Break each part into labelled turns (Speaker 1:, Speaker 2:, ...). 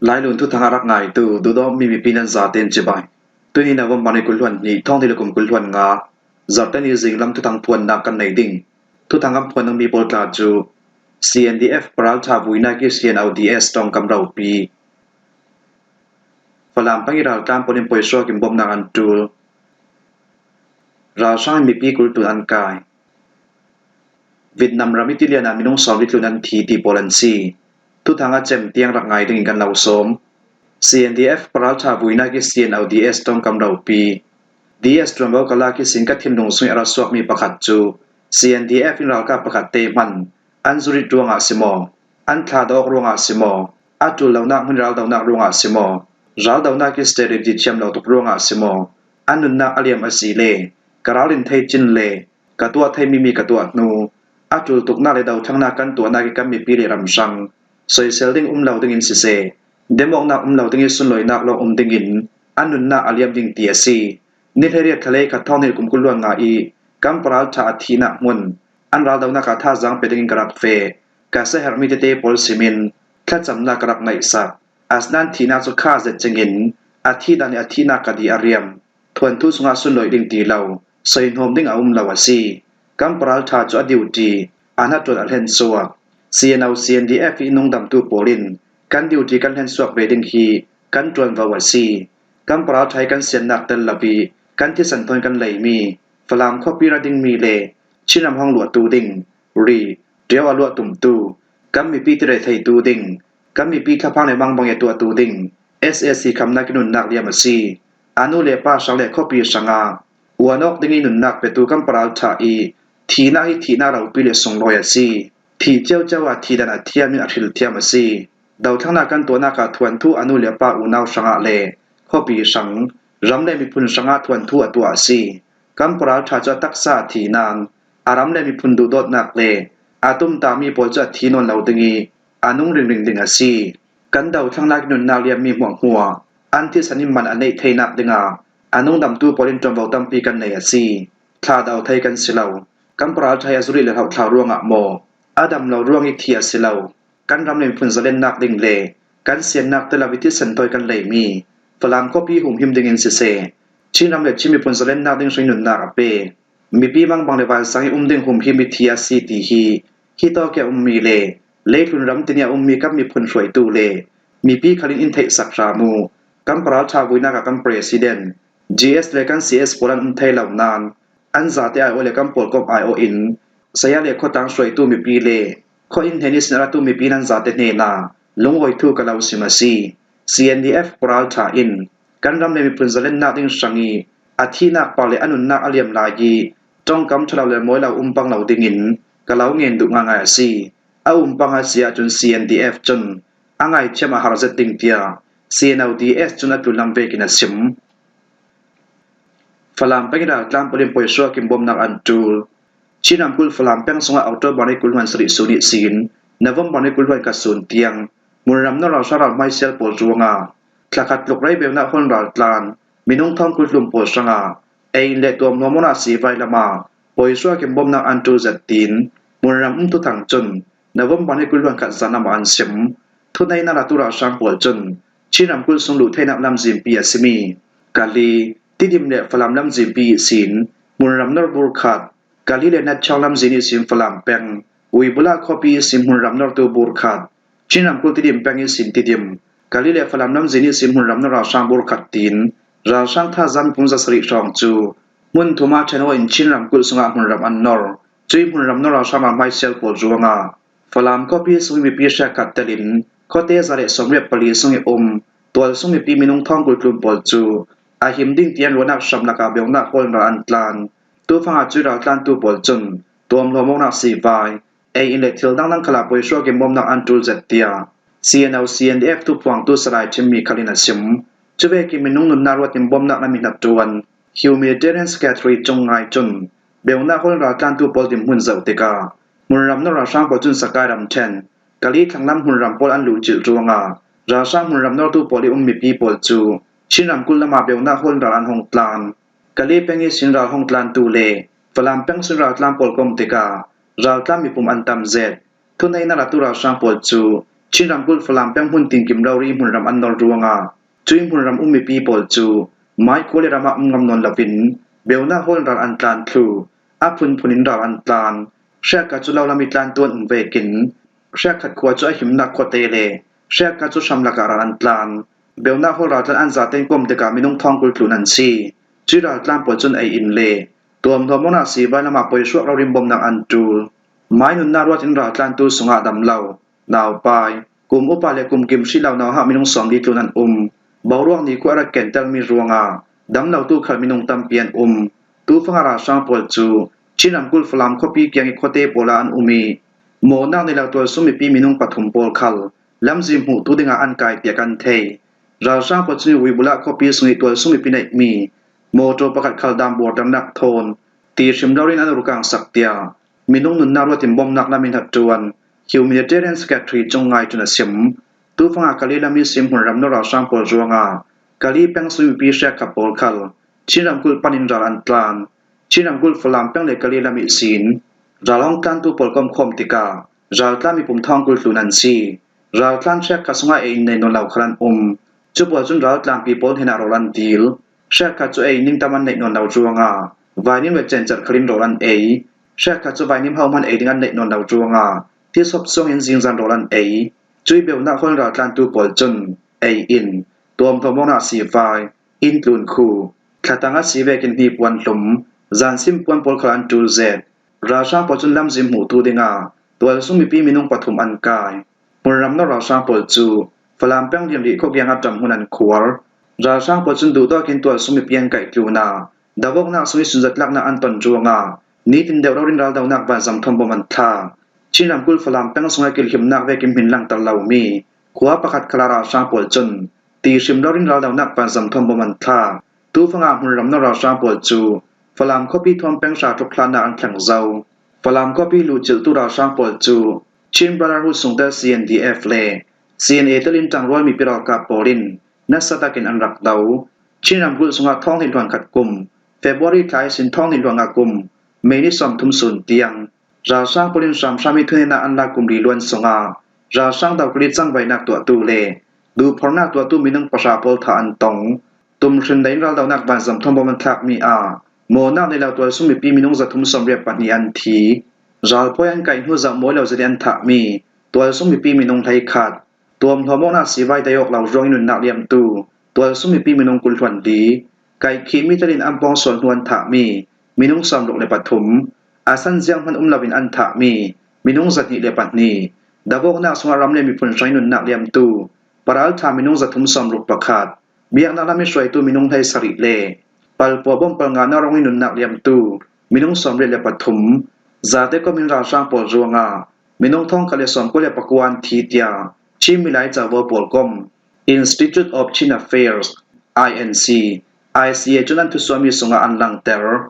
Speaker 1: Lailun tu thanga rak ngai tu du do mi pinan za ten chibai tu ni na wam mani kulhuan ni thong telekom kulhuan nga zartan ni jinglam tu thang phuan na kan nei ding tu thangam phuan nang mi pol tla chu CNDF paral tha buina ki CNODS tong kam rau pi falam pangiral tam polim poiso kim bom na an tul ra sang mi pi kul tu an kai Vietnam ramitiliana minung solid lu nan thi ti polansi tu thanga chem tiang rak ngai ding kan lau som CNDF paral tha buina ki CNODS tong kam rau pi DS Trumbo kala ki singkat thim nung sui ara swak mi pakhat chu CNDF in ral ka pakhat te man an zuri tuanga simo an tha dok ronga simo atul launa mun ral dauna ronga simo ral dauna ki strategy cham lo tu ronga simo anun na aliam asile karalin thai chin le katwa thai mi katwa nu atul tukna le dau thangna kan tu na ki kam mi pi le ram sang soi selding lo ding in si se demok na lo ding in sun loi nak lo ding in anun na aliam ding ti asi ni theriya thale ka thong ni kum kulwan nga i kam paral tha athina mun an ral dauna ka tha jang peding karak fe ka se hermi te pol simin tha chamna karak nai sa asnan thina chu kha je chengin athi dan athina ka di ariam thon thu sunga sun loi ding ti lo soi nom ding lo asi kam paral tha chu duty ana tol alhen soa CNO CNDF inung dam tu polin kan duty kan hen swak be ding hi kan tron wasi kam paral thai kan sian nak tel labi kanที่สันทนกันไหลมีฝรั่งคอปีระดิงมีเลชินำห้องหลวตูดิงรีเดียวลวตุ่มตูกัมมีปีที่ได้ไทยตูดิงกัมมีปีทับพังในบางอย่าตัวตูดิง SSC คำนักนุนนักเรียมซีอนุเลป้าสังเลคอปีสังอาหัวนอกดิงนุนนักเปตูกัมปราลชาอีทีน่าฮิทีน่าเราปีเลส่งรอยซีทีเจ้าว่าทีดันอาเทียมินอาทิลเทียมซีดาวทั้งนักกันตัวนักทวนทุอนุเลป้าอุนาวสังอาเลคอปีสังรำได้มีพุนสังอาทวนทั่วตัวซีกัมปราลชาจะตักษาทีนานอารำได้มีพุนดูดดนักเลอาตุมตามีปอจะทีนนเหล่าตึงีอานุงริงดิงอาซีกันดาวทั้งนักนุนนาเรียมมีห่วงหัวอันที่สันนิมันอันในไทยนักดิงอานุงดำตู้ปอลินจอมเบาตั้มปีกันในอาซีคลาดาวไทยกันสิเลากัมปราลชายสุริเลเขาคลาร่วงโมอาดัมเราร่วงอีกทีสิเลากันรำในพุนเสเลนนักดิงเลกันเสียนนักแต่ละวิธีสันตอยกันเลยมีฝรั่งก็พี่หุ่มหิมดิงอินสิเซชินำเล็ดชิมีพุนเสเลนนักดิงช่วยหนุนนักเปมีปีบางในวันสังดิงหุ่มหิมวิทยาซีตีฮีโตแกมีเลทุนรำติเนียมีกับมีพุนช่วยตูเลมีปีคลินอินเทสักรามูกัมปราลชาวุยนากับกัมเปรสิเดน GS เลกัน CS โปลันไทยเหล่านานอันซาเตไอโอเลกัมโปลกบ IO อินสยาเลขตังช่วยตูมีปีเลขอินเทนิสนาตูมีปีนันซาเตเนนาลงไว้ทูกะลาวซิมาซี CNDF ปราลชาอินกันรำในมีพุนเสเลนนาดิงสังอีอาทินักปาเลอนุนนักอเลียมลายีจ้องกำชลาวเลมวยเราปังเราดิงินกะลาวเงินดุงางายซีอาปังอาเซียจน CNDF จนอังไงเชมาหารัติงเตีย CNODS จนตุลัมเวกินสิมฝรั่งเป็นดาวกลางปริมปอยชัวกิมบอมนักอันจูลชินำกุลฝรั่งเป็นสงฆ์อัลโตบานิกุลวันสริสุนิสินนวมบานิกุลวันกัสุนเตียงมุนรำนราชาราไม่เซลปอจวงาคลักขัดลุกไรเบลนักคนรัลตานมินุงทองกุลลุมปอสังาเอเลตัวมโนมนาสีไฟละมาปอยชัวกิมบอมนักอันจูจัดตินมุนรำตุทังจนนวมบานิกุลวันกัดซานามาอันสิมทุนในนาตุราชังปอจนชินำกุลสงลุเทนักลำจิมปีสมีกาลีติดิมเลฝรั่งลำจิมปีสินมุนรำนรบุรขัดกาลีเลนัดชาวลำจินิสิมฝรั่งแปงอุยบุลาคอปีสิมมุนรำนรตัวบุรขัดชินำกุลติดิมแปงสินติดิมกาลีเลฝรั่งลำจินิสิมมุนรำนราชังบุรขัดตินราชังท่าจันพุนจัสริชองจูมุนทุมาเชนวอินชินรำกุลสงะมุนรำอันนอร์จุยมุนรำนราชังไม่เซลปอจวงาฝรั่งก็ปีสุยมีปีเชกัดเตลินข้อเตจาร์สมเรียบปลีสุงอมตัวสุงมีปีมินุงท่องกุลกลุ่มปอจูอาหิมดิ้งเตียนวนักชำนักอาเบลนักคนรันตลานตัวฟังอาจุราตลานตัวปอจนตัวมลมนักสีไฟอินเลทิลดังนั่งขลับไปช่วยเกมบอมนักอันตูเจตเตีย CNO CNDF ทุกฝั่งตัวสลายเชมีคาลินาซิมจะเวกิมินุงนุนนารวดเกมบอมนักนามินับจวนฮิวมิเดเรนสแกทรีจงไงจนเบลนักคนรันตลานตัวปอลดิมหุ่นเจ้าติกามุนรำนราช่างปอจุนสกายรำเชนกะลีทางลำหุ่นรำปอลอันลูจิจวงาราช่างหุ่นรำนรตัวปอลิมีปีปอลจูชินรำกุลละมาเบลนักคนรันหงตลานกะลีเป็งยิสินราหงตลานตูเลฝรั่งเป็งสินราตลานปอลกอมติการาตลานมีปุ่มอันตามเซทุนในนาตุราช่างปอลจู ชิรัมกุลฟลามเปียงหุ่นติงกิมเรารีหุ่นรำอันนอลรวงาจุยหุ่นรำมีปีปอลจูไม้โคเลรำงำนนลวินเบลน่าโฮลรันอันตานทลูอาพุนพุนินรันอันตานเชกัจุลาลามิตานตัวเวกินเชกัดขวจุหิมนักโคเตเลเชกัจุชัมลักการอันตานเบลน่าโฮลรันอันซาเตงกลมเดกามินุงทองกุลทุนันซีจิรัลตามปอจุนไออินเลตัวมทอมนาสีใบละมาปอยช่วเราริมบมนักอันจูไม้นุนนารวดอินรัลตานตูสุงาดำเหลาดาวปายกุมอุปาเลกุมกิมชิลาวนาวหามินุงสอมดีทุนันบ่าวรวงนี้กูaraเกนตัลมีรวงาดำนาวตูขลมินุงตัมเปียนตูฟังอาราช่างปอลจูชินัมกุลฟลามคอปีเกียงโคเตโปลาอันมีโมนาในลาวตัวสุมิปีมินุงปฐุมโปลคัลลำซิมหูตูดิงาอันกายเปียกันเทราช่างปอลจูวิบุลาคอปีสุนิตัวสุมิปีในมีโมโตประกัดคัลดามบวดำนักโทนตีชิมดารินอันรุกังสักเตียมินุงนุนนารวติมบอมนักนามินหัดจวนHumanitarian Secretary จงไงจุนเสียมตูฟังอากาลีลามิซิมหุ่นรำนราช่างปอลจวงากาลีแปงสุยปีเชขับปอลคัลชิรัมกุลปนินราอันตลานชิรัมกุลฟลามแปงเลกาลีลามิสินราลองตันตูปอลกอมคอมติการาลตามีปุ่มทองกุลตุนันซีราลตันเชกกัสงาเอในนนลาวครันจุบวจุนราลตามปีปอลเฮนาโรลันดีลเชกกัจุเอนิงตามันในนนลาวจวงาวายนิมเวเจนจัดคริมโรลันเอเชกกัจุวายนิมเฮามันเอดิงันในนนลาวจวงาที่สบส่งยินซิงซันโรลันเอจุยเบลนาคนราตานตูปอลจนเออินตัวมทมนาสีไฟอินกลุนคูขตังอัสีเวกินฮีปวันหลุมจานซิมปวนปอลคลันจูเซตราชาปอลจนลำซิมหูตูดิงาตัวสุมิปีมินุงปฐุมอันกายมุนรำนราชาปอลจูฟลามแป้งเดียมดีเขาเกียงอัดจำหุนันขวาราชาปอลจนดูตัวกินตัวสุมิปียงไก่กลูนาดาวกนักสุมิสุนจัดลักนาอันตันจวงานี้ตินเดวเรารินราดาวนักบานสัมทมบมันทาชินัมกุลฟลามแป้งสงกิลหิมนักเวกิมหินลังตะลาวมีขวาประคัดคลาราชาปอลจนตีชิมดารินราดาวนักบานสัมทมบมันทาตูฟังอาหุ่นรำนราชาปอลจูฟลามคอปีทอมแป้งชาทุกคลานาอันแข็งเจ้าฟลามคอปีลูจิลตุราชาปอลจูชิมบรารุสุงเด CNDF เล CNA ตลินจังรวยมีปิรากาปอลินนัสตากินอันรักดาวชินัมกุลสงท้องหินหลวงขัดกุมเฟบรุรีไทยสินท้องหินหลวงอากุมเมนิสอมทุมสุนเตียงราช่างปลินสามชามิทุนนาอันลากุมรีล้วนสงาราช่างดาวกริจังไว้นักตัวตูเลดูพรนักตัวตูมีนังประชาพลทาอันตงตุมชินได้เราดาวนักบานสัมทมบมันทักมีโมนาในเราตัวสุมิปีมีนังจัตุมสมเรียบปัญญาอันทีจาลพยันไก่หัวจังโมเราจะเรียนทักมีตัวสุมิปีมีนังไทยขาดตัวมทมนาสีไว้ได้ยกเราร้อยนุนนักเรียมตูตัวสุมิปีมีนังกุลทวนดีไก่ขีมิตรินอัมปองส่วนหวนทักมีนังสมลกในปฐมอาสันเจียงพันลาวินอันทะมีนุงจัดนิเลปัตนีดาวกนักสงารำเลมีผลใช้นุนนักเลียมตูปราลทามีนุงจัดทุมสมรุปประคาดเบียกนักลามิช่วยตูมีนุงไทยสริเลปัลปัวบ่มปงงานนารองนุนนักเลียมตูมีนุงสมเรเลปัทุมจาเตก็มีราช่างปอลจวงามีนุงท่องกะเลสอมกุเลปกวนทีเตียชิมิไลจาวปอลกอม Institute of Chin Affairs INC ICA จุนันทุสวามีสงาอันลังเตอร์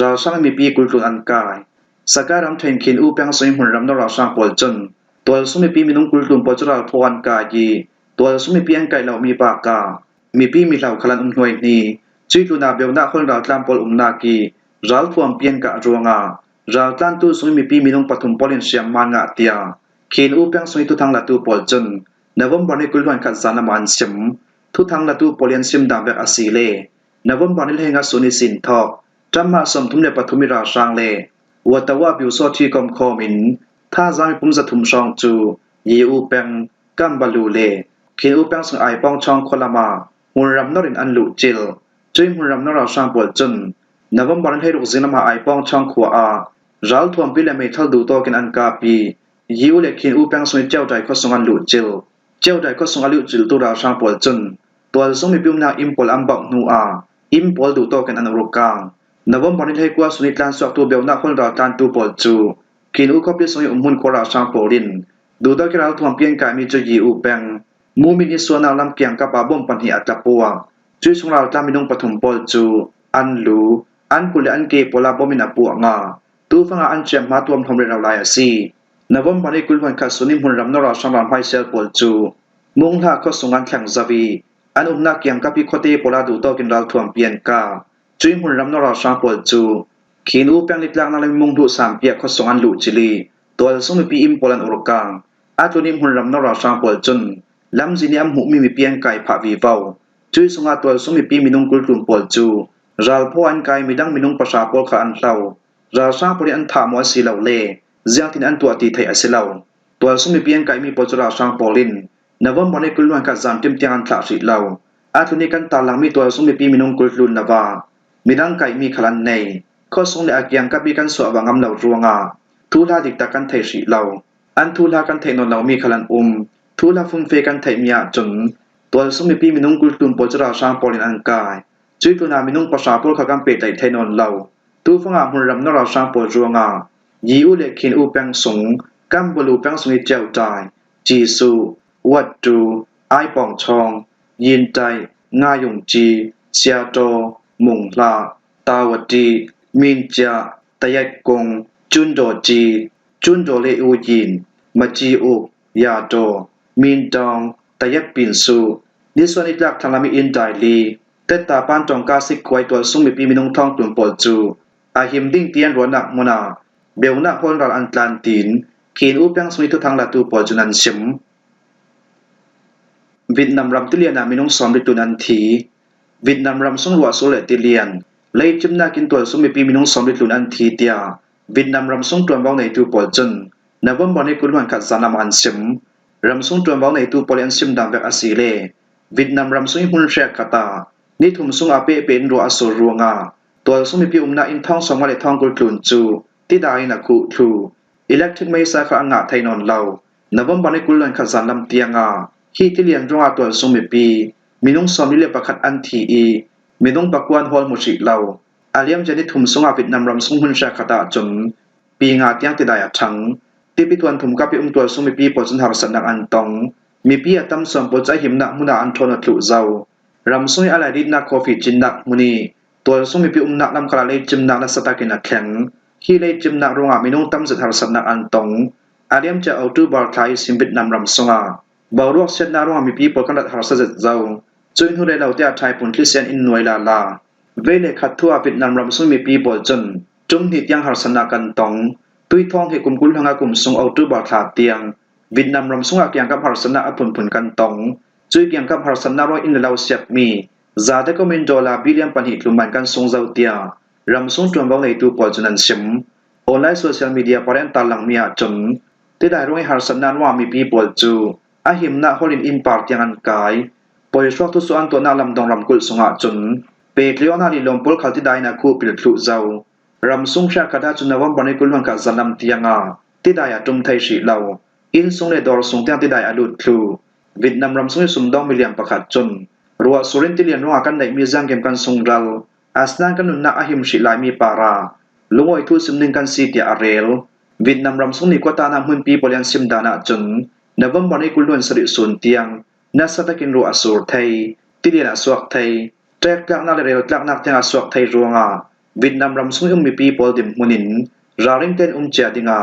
Speaker 1: ราช่างมีปีกุลตุนอันกายสการำเทนขินอูเปียงสวยหุ่นรำนราช่างปอลจนตัวสุมีปีมีนุงกุลตุนปอจราลพวนกายยีตัวสุมีปีอันไก่เหล่ามีปากกามีปีมีเหล่าคลันหน่วยนี้จุยตุนาเบลนาคนราตามปอลนากีรัลพวมเปียนกะจวงารัลตันตูสุมีปีมีนุงปฐุมปอลินเชียมมางะเตียขินอูเปียงสวยทุทางละตูปอลจนนวมบานิกุลวันขัดสานมันเสียมทุทางละตูปอลินเสียมดามแบบอาศีเลนวมบานิเลงาสุนิสินทอกจำมาสมทุมในปฐุมิราช่างเลวัตว่าบิวโซที่กอมคอมินถ้าจำปุ่มจะทุมช่องจูยีอูเปงกัมบาลูเลเขียนอูเปงส่งไอป้องช่องคนละมาหุ่นรำนรินอันลุจิลจุยหุ่นรำนราช่างปวดจนนวมบาลให้ลูกจินมาไอป้องช่องขวารัลทวมพิเลเมทัลดูโตกันอันกาปียีอูเลเขียนอูเปงส่งเจ้าใจก็ส่งอันลุจิลเจ้าใจก็ส่งอันลุจิลตัวราช่างปวดจนตัวส่งมีปุ่มนาอิมพอลอัมบักนัวอิมพอลดูโตกันอันรุกางนวมบานิให้กว่าสุนิตลานสวกตัวเบลนาคนราตานตูปอลจูกินอุคบิสงหุ่นโคราช่างปอลินดูดอกราทวมเพียงกายมีจุยีอูเปงมูมินิสวนาลำเกียงกับปาบ่มปัญหาตะปัวจุยสงราตามินงปฐุมปอลจูอันลูอันกุเลอันเกปลาบ่มินาปัวงาตูฟังอันเจมมาทวมทำเรนลายซีนวมบานิกุลวันคัสุนิหุ่นรำนราช่างรำไฮเซลปอลจูมุงท่าก็ส่งอันแข่งซาวีอันนักเกียงกับพิโคเตปลาดูโตกินราทวมเพียงกาจุยหุ่นรำนราช่างปอลจูขีนูเปียงลิตลักนาลมงดูสามเปียกขส่งอันลุจิลีต ตัวซุมปีอิมโปลันอุรกังอาตุนิมหุนรำนราชางปอลจุนลำจินิอัมหุมีเปียงไก่ผาวีเวาจุยสงาตัวซุมปีมินุงกุลตุมปอลจูรัลพออันไก่มิดังมินุงประชาปอลขาอันเล่าราชางปอลิอันถามวสิเหล่าเล่เจียงทินอันตัวตีไทยอสิเหล่าตัวซุมเปียงไก่มีปอจราชางปอลินนวมบอลในกุลวันกัดจานติมเตียงอันทลาสิเหล่าอาตุนิกันตาลังมีตัวซุมปีมินุงกุลตุนนาวามิดังไก่มีขลันในข้อทรงในอาเกียงกับมีกันสวบังอำเหล่ารัวงาทูลาดิกตะกันไทยสิเหล่าอันทูลากันไทยนนเหล่ามีขลันทูลาฟุ่มเฟกันไทยมีอาจนตัวซุมปีมินุงกุลตุนปอจราชางปอลินอันกายจุยตุนามินุงประชาปอลขกัมเปไตไทยนนเหล่าตูฟงาหุนรำนราชางปอรัวงายีอุเลขินอุแปงสงกัมบลูแปงสงเจ้าตายจีซูวัดดูไอปองชองยินใจงายงจีเซียโตมุงลาตาวดีมินจาตะยักกงจุนโดจีจุนโดเลอูยินมจีอุยาโตมินดองตะยักปินซูนิสวนิกลักทางลามิอินไดลีเตตาปานจงกาสิกควายตัวซุมมีปีมินงทองตุนปอลจูอาหิมดิ้งเตียนรวนักมนาเบลนักพลรัลอันตลันตินขีนอุเปียงสมิทุทางลาตูปอจุนันชิมเวียดนามรำติเลียนามินงสอมริตุนันทีเวียดนามรำสงหลวโซเลติเลียนเลยจิมนากินตัวซุมมีปีมินงสอมริตุนันทีเตียเวียดนามรำสงตรวมเบาในตูปอจุนนวมบอลในกุลวันขัดซานามันชิมรำสงตรวมเบาในตูปอลอันชิมดังแบบอาศิเลเวียดนามรำสงหุนเรียกคาตานิทุมสงอาเปเป็นรัวอโซรัวงาตัวซุมมีปีนาอินทองสองมาเลทองกุลตุนจูที่ได้นักคุทูอิเล็กทริกไม่สายฟ้าอ่างไทยนนเหล่านวมบอลในกุลวันขัดซานลำเตียงาฮีติเลียนรัวตัวซุมมีปีมินุงสอมนิเลประคัดอันทีอีมินุงปักวันฮอลมุชิเหล่าอาเลียมจะนิทุมสงอาเวียดนามรำสงหุนเรียกคาตาจนปีงาเตียงที่ได้ทังที่ปิตวันถุมกับปีตัวซุมมีปีปอจุนหารสันนักอันตองมีปีตั้มสมปอใจหิมนักมุนาอันโทนทลุเจ้ารำซุยอะไรดิดนักคอฟีจินนักมุนีตัวซุมมีปีนักนำกระเลยจิมนักนัสตากินักแข็งที่เลยจิมนักรงอามินุงตั้มสุดหารสันนักอันตองอาเลียมจะเอาตู้บาร์คลายสิมบิดนำรำซุงาบาวรวกเช็ดนารงอามีปีปอกันดัดหารสัจเจ้าจุยนุเรเหล่าเตียไทยปุ่นคริสเตียนอินนวยลาลาเวเลขัดทั่วบิดนำรำซุมีปีปอจนจุมหิดยังหารสันนักกันตองตุยทองเหกุมกุลหังกุมซุงเอาตู้บาร์คลาเตียงบิดนำรำซุงอาเกียงกับหารสันนักอภุนผุนกันตองจุยเกียงกับหารสันนักรอยอินเหล่าเสียบมีซาเดก็มินดอลาบิลเลียนปันหิตลุมันกันทรงเจ้าเตียรำซุงจวนเบาในตูปอจุนันชิมออนไลน์โซเชียลมีเดียปาร์เรนตาลังมีอาจนที่ได้รู้ให้หารสันนันว่ามีปีปอจูอาหิมนาฮอลินอินปาร์ตยังอันกายปอยชวกทุสุอันตัวนาลำดองรำกุลสงอาจนเปกเลียวนาลีลมปลเขาที่ได้นาคูปิลทุเจ้ารำซุงชาคดาจุนวันบันในกุลวันกัจลำเตียงาที่ได้จุมไทยสีเหล่าอินซุงเลดอร์ซุงเตียงที่ได้อลุดทูเวียดนามรำซุงสุมดองมิเลียมประคัดจนรัวสุรินติเลียนรัวกันได้มีจังเกมกันทรงรัลอาสนานกันนุนนักอาหิมสิลายมีปาราลุงไอทูซึมนึงกันซีเตียอาเรลเวียดนามรำซุงนี่กว่าตานามหุ่นปีปอลียนซิมดานาจนนวมบอลในกุลวันสริสุนเตียงนัสตะกินรัวอสูรไทยติเลียนอสวกไทยแจกลักนักเรลกลักนักเตียงอสวกไทยรัวงาเวียดนามรำซุงมีปีปอลดิมมุนินราริงเตนเจียดิงา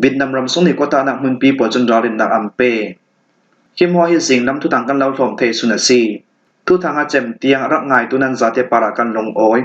Speaker 1: เวียดนามรำซุงนี่กว่าตานามหุ่นปีปอลจนรารินนักอัมเปคิมฮอฮิสิงนำทุตังกันเล่าถมเทสุนซีทุทางอาเจมเตียงรักง่ายตุนันซาเตปารากันลงโอย